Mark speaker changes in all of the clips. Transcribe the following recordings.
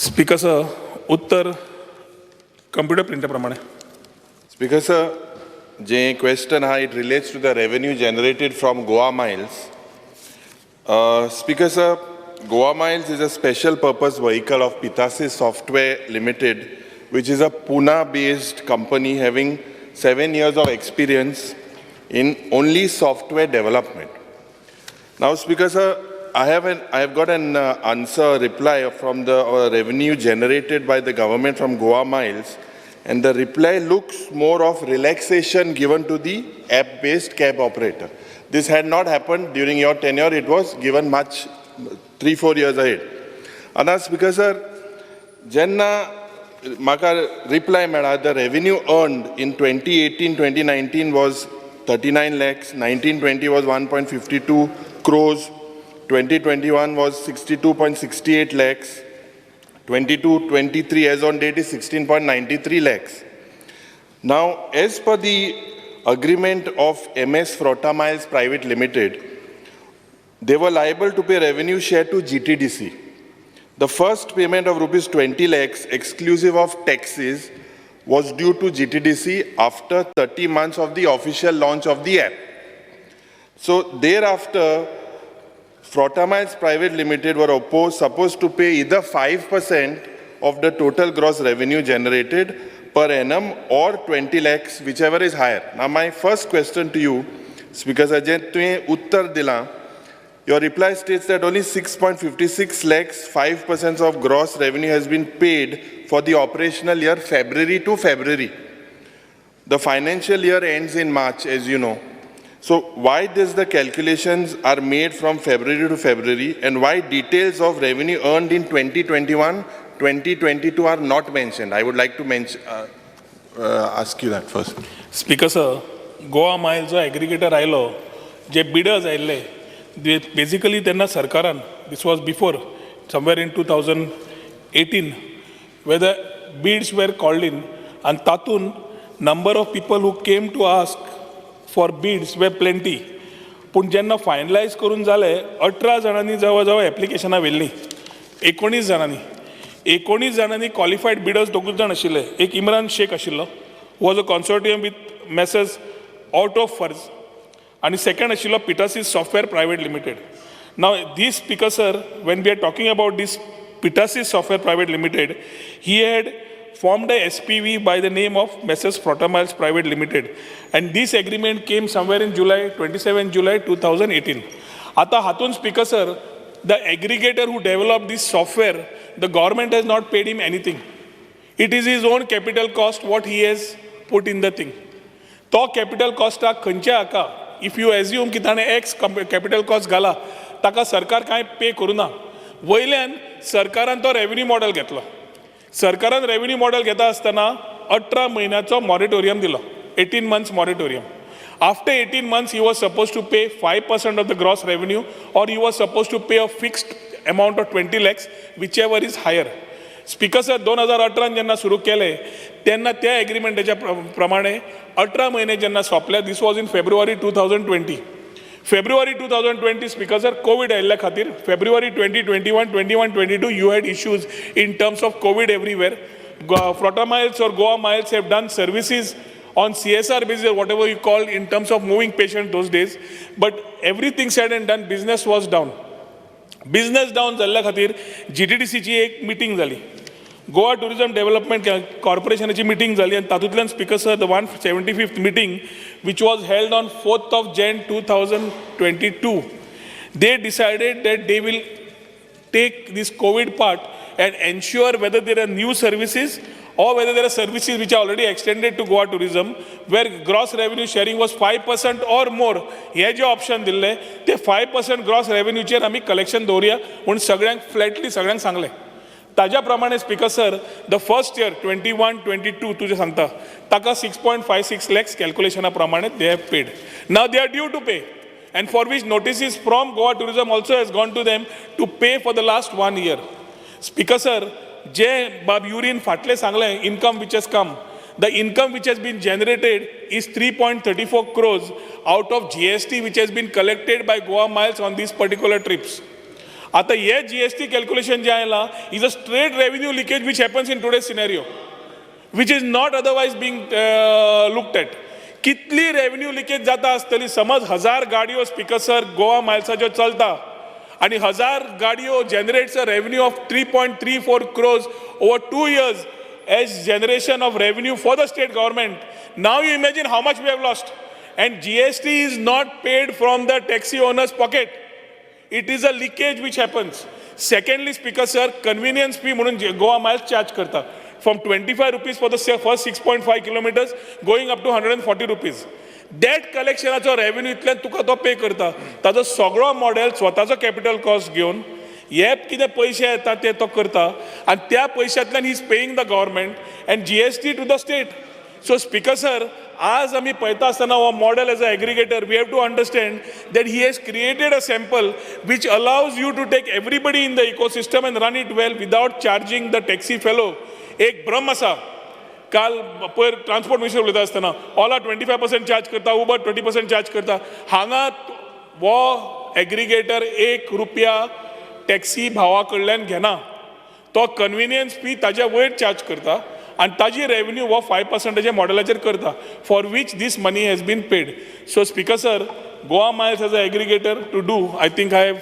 Speaker 1: Speaker sir, उत्तर computer printer प्रमाणे.
Speaker 2: Speaker sir, जे question ha, it relates to the revenue generated from Goa Miles. Speaker sir, Goa Miles is a special purpose vehicle of Pitasis Software Limited, which is a Pune-based company having 7 years of experience in only software development. Now, Speaker sir, I have got an reply from the revenue generated by the government from Goa Miles, and the reply looks more of relaxation given to the app-based cab operator. This had not happened during your tenure. It was given much 3-4 years ahead. And Speaker sir, Jenna maka reply mela, the revenue earned in 2018-2019 was 39 lakhs, 19-20 was 1.52 crores, 2021 was 62.68 lakhs, 22-23 as on date is 16.93 lakhs. Now, as per the agreement of MS Frota Miles Private Limited, they were liable to pay revenue share to GTDC. The first payment of rupees 20 lakhs exclusive of taxes was due to GTDC after 30 months of the official launch of the app. So thereafter, Frota Miles Private Limited were supposed to pay either 5% of the total gross revenue generated per annum or 20 lakhs, whichever is higher. Now my first question to you, Speaker Sajent, Uttar Dila, your reply states that only 6.56 lakhs, 5% of gross revenue has been paid for the operational year February to February. The financial year ends in March, as you know. So why the calculations are made from February to February, and why details of revenue earned in 2021, 2022 are not mentioned? I would like to ask you that first.
Speaker 1: Speaker sir, Goa Miles aggregator आयलो, जे bidders आयले, basically त्यांना सरकारान, this was before, somewhere in 2018, where the bids were called in, and तातून number of people who came to ask for bids were plenty. पण जेन्ना finalise करून जाले 18 जाणांनी जवळ जवळ एप्लिकेशनां व्हेल्लीं, 19 जाणांनी क्वालिफायड बिडर्स दोगूच जाण आशिल्ले. एक इमरान शेख आशिल्लो, was a consortium with messes out of फर्ज, आनी सेकंड आशिल्लो पिटासीस सॉफ्टवेअर प्रायवेट लिमिटेड. नाव this speaker sir, when we are talking about this पिटासीस software private limited, he had formed a SPV by the name of Messrs. Frota Miles Private Limited, and this agreement came somewhere in 27 July 2018. Ata hatun Speaker sir, the aggregator who developed this software, the government has not paid him anything. It is his own capital cost what he has put in the thing. To capital cost खंयच्या हाका, if you assume की ताणे X capital cost घाला, ताका सरकार कांय पे करूना. वयल्यान सरकारान तो रेव्हेन्यू मॉडेल घेतलो. सरकारान रेव्हेन्यू मॉडेल घेता आसतना 18 म्हयन्याचो मॉरेटोरियम दिलो, 18 months moratorium. After 18 months, he was supposed to pay 5% of the gross revenue, or he was supposed to pay a fixed amount of 20 lakhs, whichever is higher. Speaker sir, 2018 जेन्ना सुरू केले, तेन्ना त्या एग्रीमेंटाच्या प्रमाणे 18 महिने जेन्ना सोंपले, this was in February 2020. February 2020, Speaker sir, COVID आयिल्ल्या खातीर, February 2021, 22, you had issues in terms of COVID everywhere. Frota Miles or Goa Miles have done services on CSR basis, whatever you call, in terms of moving patients those days. But everything said and done, business was down. Business down जाल्ल्या खातीर GTDCची एक meeting जाली. Goa tourism development कॉर्पोरेशनाची meeting जाली, आणि तातूंतल्यान speaker sir, the 175th meeting which was held on 4th of January 2022, they decided that they will take this COVID part and ensure whether there are new services or whether there are services which are already extended to Goa tourism, where gross revenue sharing was 5% or more. हे जे option दिल्ले ते 5% gross रेव्हेन्यूचेर आमी collection दवरुया म्हूण सगळ्यांक फ्लॅटली सगळ्यांक सांगलें. ताज्या प्रमाणे speaker sir, the first year 21-22 तुजें सांगता, ताका 6.56 lakhs कॅल्क्युलेशना प्रमाणे they have paid. Now they are due to pay, and for which notices from Goa tourism also has gone to them to pay for the last 1 year. Speaker sir, जे बाब urine फाटले सांगले, income which has come, the income which has been generated is 3.34 crores out of GST which has been collected by Goa Miles on these particular trips. आता हे GST calculation जे आयला is a straight revenue leakage which happens in today's scenario which is not otherwise being looked at. कितली revenue leakage जाता आसतली. समज 1000 गाडयो speaker sir Goa मायल्साच्यो चलता आणि 1000 गाडयो generates a revenue of 3.34 crores over 2 years as generation of revenue for the state government. Now you imagine how much we have lost. And GST is not paid from the taxi owner's pocket. It is a leakage which happens. Secondly, Speaker sir, convenience fee म्हणून Goa Miles charge करता. From 25 rupees for the first 6.5 kilometers going up to 140 rupees. That collectionाचो revenue इतल्यान तुका तो पे करता. ताजो सगळो model स्वताचो capital cost घेवन हे कितें पयशे येता ते तो करता आनी त्या पयशांतल्यान he is paying the government and GST to the state. So speaker sir, आज आमी पळयता आसतना हो model as a aggregator we have to understand that he has created a sample which allows you to take everybody in the ecosystem and run it well without charging the taxi fellow. एक भ्रम आसा. काल पयर transport minister उलयता आसतना Ola 25% charge करता, Uber 20% charge करता. हांगा हो एग्रीगेटर ₹1 टॅक्सी भावा कडल्यान घेना. तो कन्विनियन्स फी ताज्या वयर चार्ज करता आनी ताजी रेव्हेन्यू हो 5%च्या मॉडेलाचेर करता for which this money has been paid. So speaker sir, Goa Miles as a aggregator to do I think I have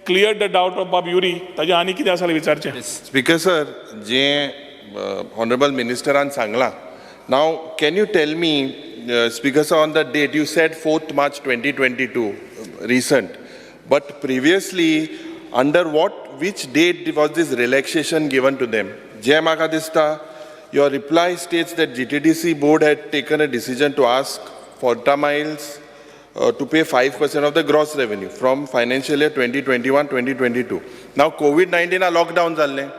Speaker 1: clear the doubt of बाब युरी. ताजें आनी कितें आसा विचारचें.
Speaker 2: स्पीकर सर, जे Honorable Minister Sangla. Now, can you tell me, Speaker sir, on the date, you said 4th March 2022, recent, but previously, under which date was this relaxation given to them? Jai Makadista, your reply states that GTDC board had taken a decision to ask Forta Miles to pay 5% of the gross revenue from financial year 2021-2022. Now, COVID-19 lockdown zalne.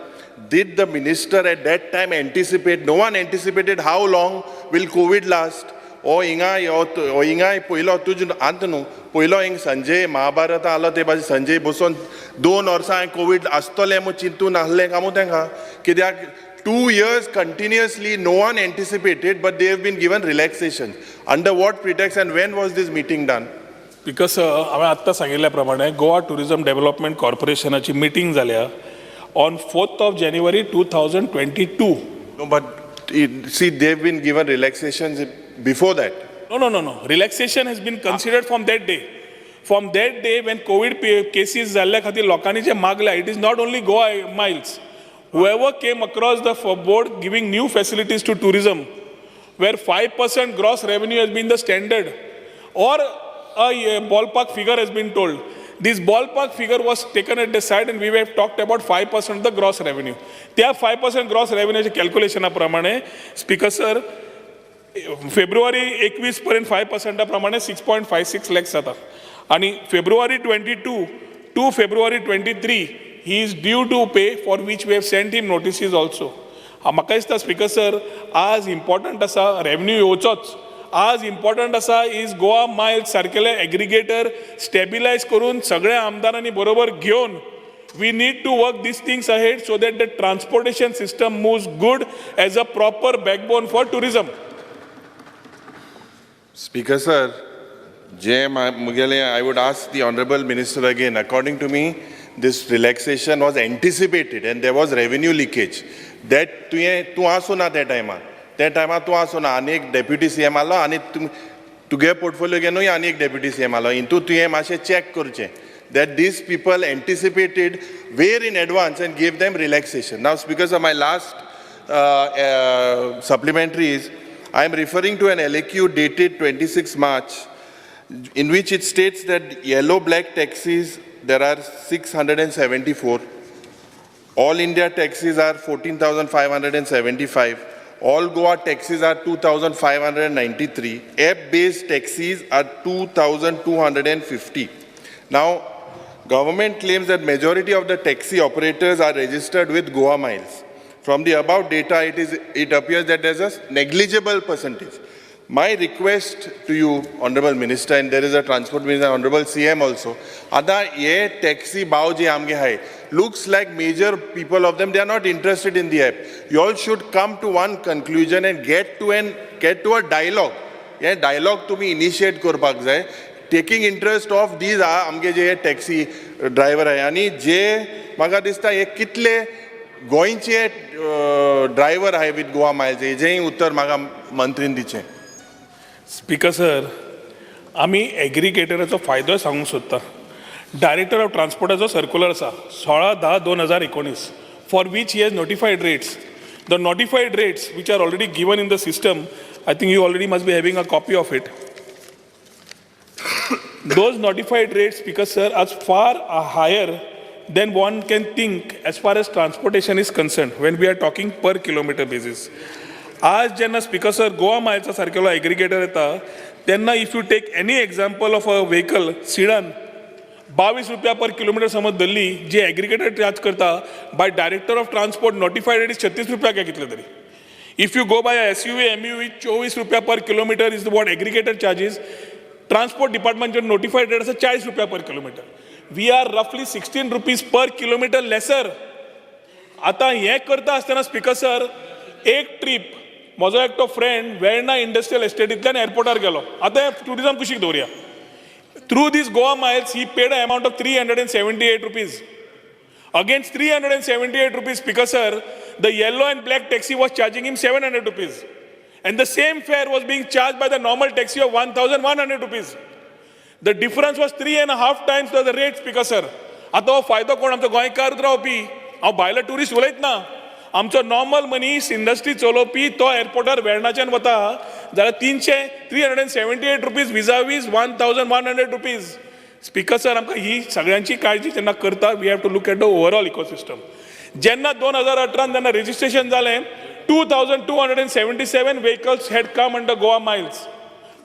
Speaker 2: Did the minister at that time anticipate? No one anticipated how long will COVID last. इंगा पयलो तुज अंत न्हू. पयलो हिंग संजय महाभारत आलो ते भाशेन संजय बसून 2 वर्सां कोविड आसतलें म्हूण चिंतून आहलें कामू तांकां. कित्याक 2 years continuously no one anticipated, but they have been given relaxation. Under what pretext and when was this meeting done?
Speaker 1: Because हांवें आत्तां सांगिल्ल्या प्रमाणे गोवा टुरिजम डेव्हलपमेंट कॉर्पोरेशनाची मिटींग जाल्या on 4th of January 2022.
Speaker 2: No, but see, they've been given relaxations before that.
Speaker 1: No. Relaxation has been considered from that day. From that day when COVID cases जाल्ल्या खातीर लोकांनी जे मागल्या, it is not only Goa Miles. Whoever came across the board giving new facilities to tourism, where 5% gross revenue has been the standard, or a ballpark figure has been told. This ballpark figure was taken at the side and we have talked about 5% of the gross revenue. त्या 5% gross revenue calculation प्रमाणे speaker sir February 21 पर्यंत 5% प्रमाणे 6.56 lakhs जाता. आणि February 22 to February 23 he is due to pay, for which we have sent him notices also. म्हाका दिसता speaker sir, आज important आसा रेव्हेन्यू येवचोच. आज इम्पॉर्टंट आसा इज गोवा मायल्स सारकेले एग्रीगेटर स्टेबिलायज करून सगळ्या आमदारांनी बरोबर घेवन we need to work this things ahead so that the transportation system moves good as a proper backbone for tourism.
Speaker 2: Speaker sir, I would ask the Honorable Minister again. According to me, this relaxation was anticipated and there was revenue leakage. That tu aso na that time. त्या टायमार तूं आसो ना. आनी एक deputy CM आलो आनी तुगे पोर्टफोलियो घेनूय आनी एक डेप्युटी CM आलो. हितून तुवें मातशें चॅक करचें that these people anticipated way in advance and gave them relaxation. Now, because of my last supplementary is, I am referring to an LAQ dated 26 March, in which it states that yellow-black taxis, there are 674. All India taxis are 14,575. All Goa taxis are 2,593. App-based taxis are 2,250. Now, government claims that majority of the taxi operators are registered with Goa Miles. From the above data, it appears that there's a negligible percentage. My request to you, Honorable Minister, and there is a Transport Minister, Honorable CM also, Ada ye taxi bao je amge hai, looks like major people of them, they are not interested in the app. You all should come to one conclusion and get to a dialogue. Yeah, dialogue to be initiate korpak jay. Taking interest of these आमगे जे taxi driver आहे आणि जे म्हाका दिसता हे कितले गोंयचे ड्रायव्हर आहे विथ गोवा मायल्स हेजेंय उत्तर म्हाका मंत्रीन दिचें.
Speaker 1: स्पीकर सर, आमी एग्रिगेटराचो फायदो सांगूंक सोदता. डायरेक्टर ऑफ ट्रान्सपोर्टाचो सर्क्युलर आसा 16/10/2019 for which he has notified rates. The notified rates which are already given in the system, I think you already must be having a copy of it. Those notified rates, Speaker sir, are far higher than one can think as far as transportation is concerned when we are talking per kilometer basis. आज जेन्ना Speaker sir Goa मायल्सा सारकेलो aggregator येता तेन्ना if you take any example of a vehicle sedan 22 रुपया per kilometre समज धरली जी एग्रिगेटर चार्ज करता by director of transport notified rate is 36 रुपया काय कितले तरी. If you go by SUV MUV 24 रुपया per kilometre is what aggregator charges. Transport डिपार्टमेंटचे नोटिफाईड रेट आसा 40 रुपया पर किलोमीटर. वी आर रफली 16 रुपीज पर किलोमीटर लेसर. आता हे करता आसतना स्पीकर सर एक ट्रीप म्हजो एकटो फ्रेंड वेर्णा इंडस्ट्रियल एस्टेटींतल्यान एअरपोर्टार गेलो. आतां टुरिझम कुशीक दवरया. Through this Goa Miles he paid a amount of 378 rupees. Against 378 rupees, Speaker sir, the yellow and black taxi was charging him 700 rupees. And the same fare was being charged by the normal taxi of 1,100 rupees. The difference was 3.5 times the rate, Speaker sir. आता हो फायदो कोण आमचो गोंयकार रावपी. हांव भायलो tourist उलयत ना. आमचो नॉर्मल मनीस इंडस्ट्री चलोवपी तो एअरपोर्टार वेर्णाच्यान वता जाल्यार 378 रुपीज विजावीज 1,100 रुपीज. स्पीकर सर आमकां ही सगळ्यांची काळजी जेन्ना करता we have to look at the overall ecosystem. जेन्ना 2018 जेन्ना रेजिस्ट्रेशन जालें 2,277 vehicles had come under Goa Miles.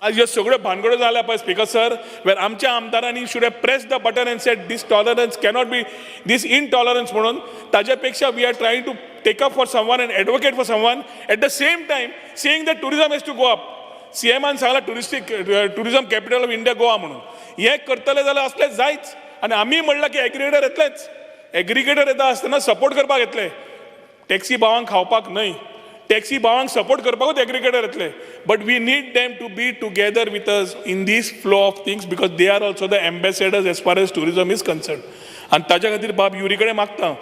Speaker 1: आज ह्यो सगळ्यो भानगड्यो जाल्या पळय स्पीकर सर वेर आमच्या आमदारांनी should have press the button and said this tolerance cannot be this intolerance म्हणून. ताजे पेक्षा we are trying to take up for someone and advocate for someone at the same time saying that tourism has to go up. CMन सांगला tourism capital of India Goa म्हणून. हे करतले जाल्यार असले जायच. आनी आमी म्हणलां की एग्रिगेटर येतलेच. एग्रिगेटर येता आसतना सपोर्ट करपाक येतले. टॅक्सी भावांक खावपाक न्हय. टॅक्सी भावांक सपोर्ट करपाकूच एग्रिगेटर येतले. But we need them to be together with us in this flow of things because they are also the ambassadors as far as tourism is concern. आनी ताच्या खातीर बाब युरी कडेन मागता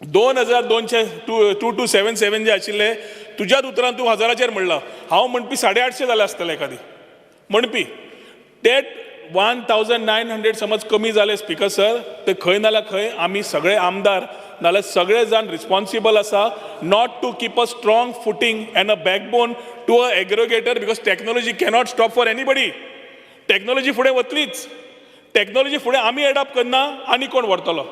Speaker 1: 2,277 जे आशिल्ले तुज्याच उतरान तूं 1000चेर म्हणला. हांव म्हणपी 850 जाले आसतले एखादी म्हणपी. डेट 1,900 समज कमी जाले स्पीकर सर ते खंय नाल्यार खंय आमी सगळे आमदार नाल्यार सगळे जाण रिस्पॉन्सिबल आसा not to keep a strong footing and a backbone to a aggregator because technology cannot stop for anybody. Technology फुडें वतलीच. टॅक्नॉलॉजी फुडें आमी एडॉप्ट करना आनी कोण व्हरतलो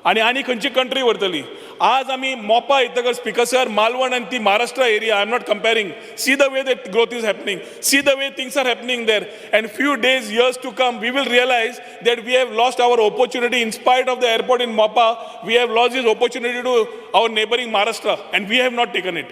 Speaker 1: आनी खंयची कंट्री व्हरतली. आज आमी मोपा येतकर स्पीकर सर मालवण आनी ती Maharashtra area I am not comparing. See the way that growth is happening. See the way things are happening there and few days years to come we will realise that we have lost our opportunity in spite of the airport in Mopa. We have lost this opportunity to our neighbouring Maharashtra and we have not taken it.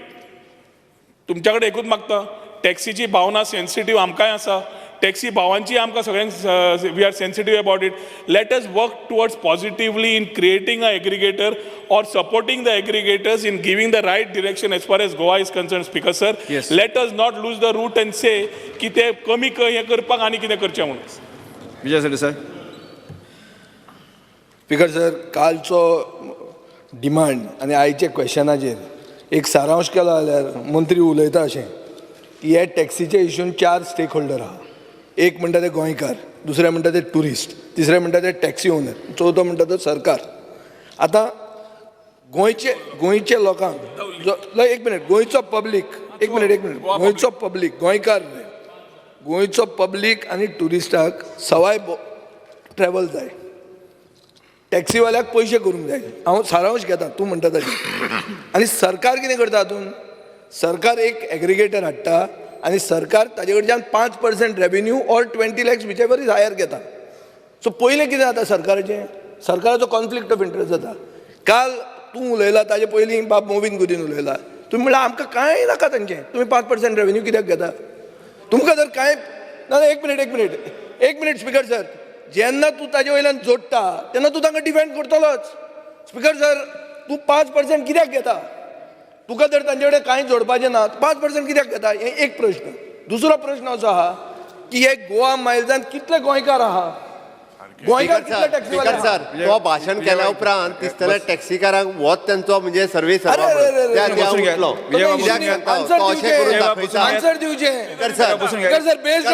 Speaker 1: तुमच्या कडेन एकूच मागता टॅक्सीची भावना sensitive आमकांय आसा. Taxi भावांची आमकां सगळ्यांक we are sensitive about it. Let us work towards positively in creating a aggregator or supporting the aggregators in giving the right direction as far as Goa is concerned, Speaker sir.
Speaker 3: Yes.
Speaker 1: Let us not lose the route and say की ते कमी हे करपाक आनी कितें करचें म्हणून.
Speaker 3: Vijay sir sir.
Speaker 4: Speaker sir कालचो डिमांड आनी आयचे क्वेश्चनाचेर एक सारांश केलो जाल्यार मंत्री उलयता अशें की हे टॅक्सीच्या इश्यून 4 स्टेक होल्डर आहा. एक म्हणटा ते गोंयकार, दुसरे म्हणटा ते टुरिस्ट, तिसरे म्हणटा ते टॅक्सी ओनर, चवथो म्हणटा तो सरकार. आतां गोंयचे लोकांक एक मिनिट गोंयचो पब्लीक गोंयचो पब्लीक गोंयकार गोंयचो पब्लीक आनी टुरिस्टाक सवाय ट्रॅवल जाय. टॅक्सीवाल्याक पयशे करूंक जाय. हांव सारांश घेता तूं म्हणटा ताजें. आनी सरकार कितें करता हातून सरकार एक एग्रिगेटर हाडटा आनी सरकार ताजे कडच्यान 5% revenue or 20 lakhs whichever is higher घेता. सो पयलें कितें जाता सरकाराचें सरकाराचो कॉन्फ्लिक्ट ऑफ इंट्रस्ट जाता. काल तूं उलयला ताजे पयलीं बाब मोविन गुदीन उलयला. तुमी म्हणल्यार आमकां कांय नाका तांचें. तुमी 5% रेवेन्यू कित्याक घेता. तुमकां जर कांय ना एक मिनीट स्पीकर सर जेन्ना तूं ताजे वयल्यान जोडटा तेन्ना तूं तांकां डिफेंड करतलोच. स्पीकर सर तूं 5% कित्याक घेता. तुका जर तांचे कडेन कांय जोडपाचें ना 5% कित्याक घेता. हें एक प्रश्न. दुसरो प्रश्न असो आहा की हे गोवा मायल्सान कितले गोंयकार आहा गोंयकार कितले टॅक्सी
Speaker 3: स्पीकर सर तो भाषण केल्या उपरांत दिसतले टॅक्सीकारांक वोत त्यांचो म्हणजे सर्वीस
Speaker 4: आन्सर दिवचे सर बेस्ड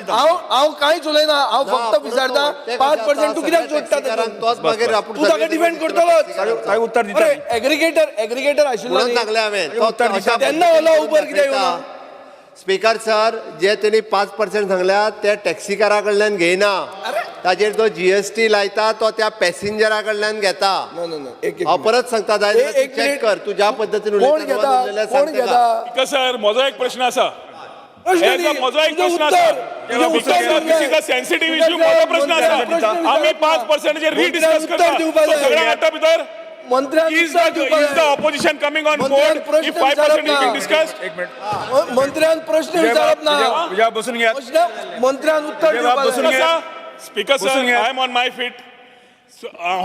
Speaker 4: हांव कांयच उलयना हांव फक्त विचारता 5% तूं कित्याक जोडटा तूं ताका डिफेंड करतलो
Speaker 5: उत्तर दिता
Speaker 4: एग्रिगेटर आशिल्लो
Speaker 3: सांगले हांवें
Speaker 4: तेन्ना ओला उबर कित्याक येवना
Speaker 3: स्पीकर सर जे त्यांनी 5% सांगल्या ते टॅक्सीकारा कडल्यान घेयना ताजेर जो GST लायता तो त्या पॅसेंजरा कडल्यान घेता हांव परत सांगता जाय चेक कर तू ज्या पद्दतीन
Speaker 4: कोण घेता
Speaker 1: सर म्हजो एक प्रश्न आसा म्हजो एक प्रश्न आसा सेन्सिटीव इश्यू म्हजो प्रश्न आसा आमी 5% रिडिस्कस करता सगळ्यांक हाडटा भितर Is the opposition coming on board if 5% is being discussed?
Speaker 4: मंत्र्यान प्रश्न विचारप ना
Speaker 5: बसून घ्या
Speaker 4: मंत्र्यान उत्तर दिवपाक
Speaker 1: Speaker sir, I am on my feet.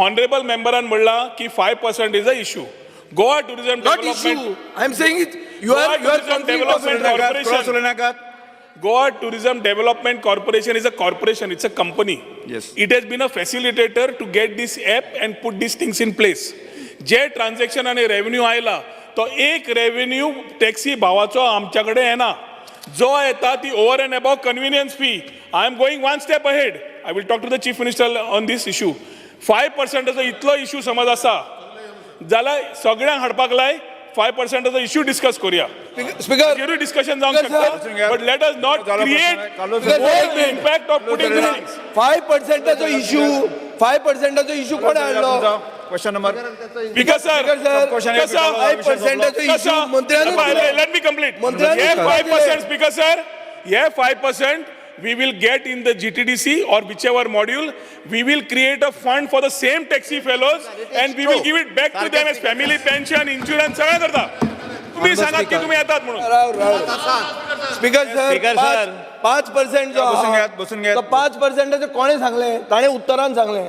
Speaker 1: Honorable member म्हणला की 5% is the issue. Goa Tourism Development.
Speaker 4: I am saying it. You are
Speaker 1: Development Corporation. Goa Tourism Development Corporation is a corporation. It's a company.
Speaker 5: Yes.
Speaker 1: It has been a facilitator to get this app and put these things in place. जे transaction आणि revenue आयला तो एक revenue taxi भावाचो आमच्याकडे येना जो येता ती over and above convenience fee I am going one step ahead I will talk to the chief minister on this issue 5%चा इतलो इश्यू समज आसा जाल्यार सगळ्यांक हाडपाक लाय 5%चा इश्यू डिस्कस करूया
Speaker 4: स्पीकर
Speaker 1: डिस्कशन जावंक शकता but let us not create impact of putting
Speaker 4: 5%चा इश्यू कोण हाडलो
Speaker 5: question number
Speaker 1: Speaker sir, let me complete. 5%, Speaker sir, 5% we will get in the GTDC or whichever module. We will create a fund for the same taxi fellows and we will give it back to them as family pension, insurance, सगळं करता. तुम्ही सांगा की तुम्ही येतात म्हणून.
Speaker 4: Speaker sir 5% जो
Speaker 5: बसून घ्या
Speaker 4: 5% कोणे सांगले ताणे उत्तरान सांगले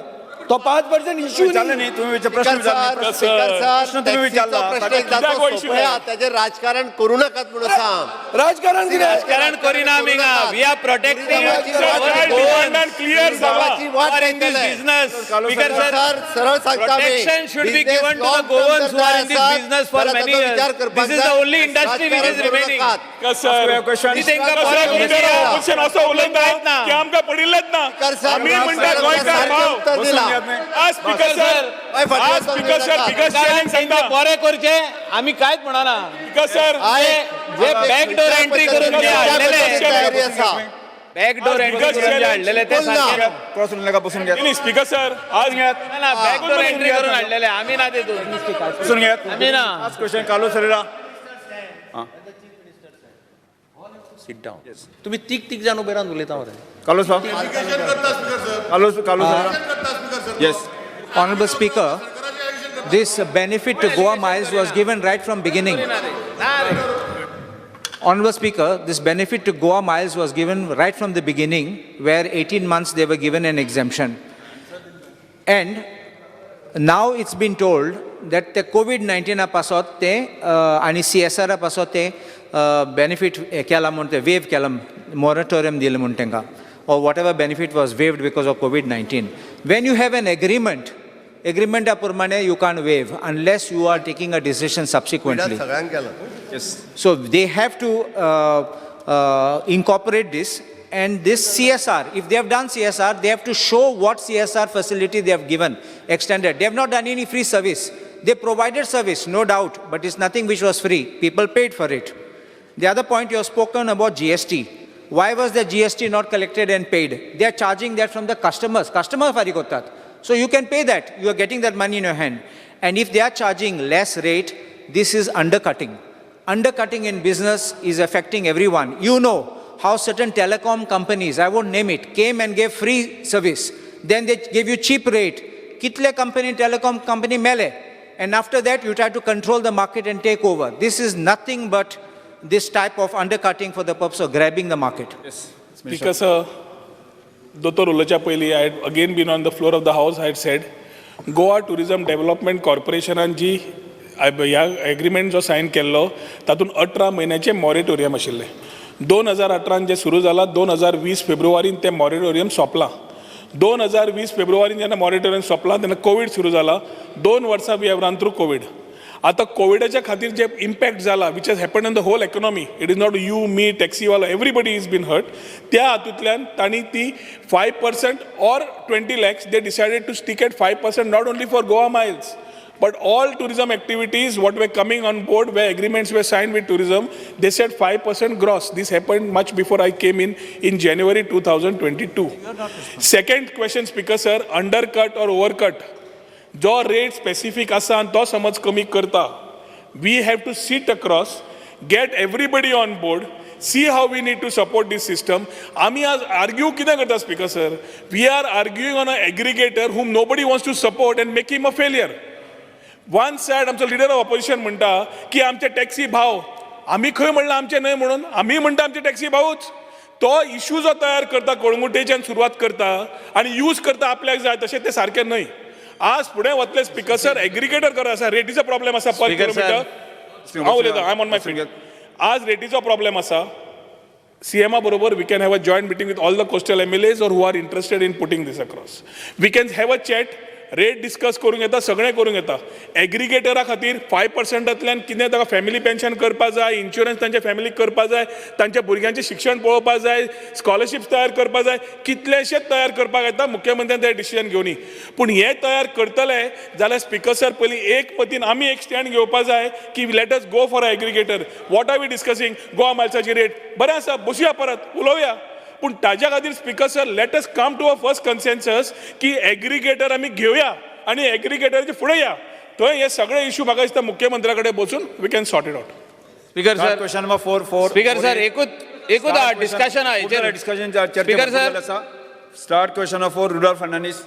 Speaker 4: तो 5% इश्यू
Speaker 5: नाही तुम्ही प्रश्न
Speaker 3: त्याचे राजकारण करू नका म्हणून सांग
Speaker 4: राजकारण
Speaker 6: करिना आमी we are protecting
Speaker 1: clear
Speaker 6: business. Speaker sir,
Speaker 3: सरळ सांगता
Speaker 6: protection should be given to the Goans who are in this business for many years. This is the only industry which is remaining.
Speaker 1: Opposition असं उलयता की आमकां पडिल्लेच ना आमी म्हणटा गोंयकार भाव स्पीकर सर बिगस्ट चॅलेंज सांगता
Speaker 6: बरे करचे आम्ही कांयच म्हणना
Speaker 1: स्पीकर सर
Speaker 6: जे बॅकडोर एंट्री करून जे हाडलेले बॅकडोर एंट्री करून जे हाडलेले ते सारखे
Speaker 5: बसून घ्या
Speaker 1: स्पीकर सर आज
Speaker 6: ना बॅकडोर एंट्री करून हाडलेले आम्ही ना ते
Speaker 5: बसून घ्या
Speaker 6: आम्ही ना
Speaker 5: क्वेश्चन कालो सरेरा
Speaker 6: सिट डाऊन तुम्ही तीक जाण उबे रावन उलयता मरे
Speaker 5: कालो सरेरा
Speaker 7: Yes, Honorable Speaker, this benefit to Goa Miles was given right from beginning. Honorable Speaker, this benefit to Goa Miles was given right from the beginning, where 18 months they were given an exemption. And now it's been told that the COVID-19 pasot te आणि CSR pasot te benefit केला म्हणून ते waive केला moratorium दिले म्हणून तेंका or whatever benefit was waived because of COVID-19. When you have an agreement apurmane you can't waive unless you are taking a decision subsequently. Yes. So they have to incorporate this, and this CSR, if they have done CSR, they have to show what CSR facility they have given, extended. They have not done any free service. They provided service, no doubt, but it's nothing which was free. People paid for it. The other point you have spoken about GST. Why was the GST not collected and paid? They are charging that from the customers. Customer farikotat. So you can pay that. You are getting that money in your hand. And if they are charging less rate, this is undercutting. Undercutting in business is affecting everyone. You know how certain telecom companies, I won't name it, came and gave free service. Then they gave you cheap rate. Kitle company, telecom company mele. And after that, you try to control the market and take over. This is nothing but this type of undercutting for the purpose of grabbing the market.
Speaker 5: Yes.
Speaker 1: Because Dr. Ulacha Pahili, I had again been on the floor of the House, I had said, Goa Tourism Development Corporation and जी ह्या agreement जो सायन केल्लो तातूंत 18 म्हयन्याचे moratorium आशिल्ले 2018 जे सुरू जाला 2020 फेब्रुवारीन ते मॉरिटोरियम सोंपला 2020 फेब्रुवारीन जेन्ना मॉरिटोरियम सोंपला तेन्ना कोविड सुरू जाला 2 वर्सां we have run through covid आता कोविडाच्या खातीर जे इम्पॅक्ट जाला which has happen in the whole economy it is not you me टॅक्सीवालो एवरीबडी इज बीन हर्ट त्या हातूंतल्यान तांणी ती 5% or 20 lakhs they decided to stick at 5% not only for Goa miles but all tourism activities what were coming on board where agreements were signed with tourism they said 5% gross. This happened much before I came in January 2022. Second question speaker sir, undercut or overcut जो rate specific आसा तो समज कमी करता we have to sit across get everybody on board see how we need to support this system. आम्ही आज argue कितें करता speaker sir we are arguing on an aggregator whom nobody wants to support and make him a failure. One said आमचो leader of opposition म्हणटा की आमचे taxi भाव आम्ही खंय म्हणलं आमचे न्हय म्हणून आम्ही म्हणटा आमचे टॅक्सी भावूच तो इशू जो तयार करता कळंगुटेच्यान सुरवात करता आणि यूज करता आपल्याक जाय तशें ते सारकें न्हय. आज फुडें वतले स्पीकर सर एग्रिगेटर करा आसा रेटीचो प्रॉब्लेम आसा पर किलोमिटर हांव उलयतां I am on my feet आज रेटीचो प्रॉब्लेम आसा CMA बरोबर we can have a joint meeting with all the coastal MLAs or who are interested in putting this across. We can have a chat, rate discuss करूंक येता सगळें करूंक येता एग्रिगेटरा खातीर 5%तल्यान कितें ताका फॅमिली पेन्शन करपा जाय इन्शुरन्स तांच्या फॅमिलीक करपा जाय तांच्या भुरग्यांचें शिक्षण पळोवपा जाय स्कॉलरशिप्स तयार करपा जाय कितलेशेच तयार करपाक येता मुख्यमंत्र्यान तें डिसिजन घेवनी पूण हें तयार करतले जाल्यार स्पीकर सर पयलीं एक पतीन आमी एक स्टँड घेवपा जाय की let us go for a aggregator what are we discussing Goa मायल्साची रेट बरें आसा बसुया परत उलोवया पूण ताज्या खातीर speaker sir let us come to a first consensus की एग्रिगेटर आमी घेवया आनी एग्रिगेटरचे फुडें या थंय हे सगळे इशू म्हाका दिसता मुख्यमंत्र्या कडेन बसून we can sort it out.
Speaker 6: Speaker sir
Speaker 5: question number 4
Speaker 6: speaker sir एकूच डिस्कशन आहे
Speaker 5: डिस्कशन चर्चा
Speaker 6: speaker sir
Speaker 5: start question number 4 Rudolf Fernandes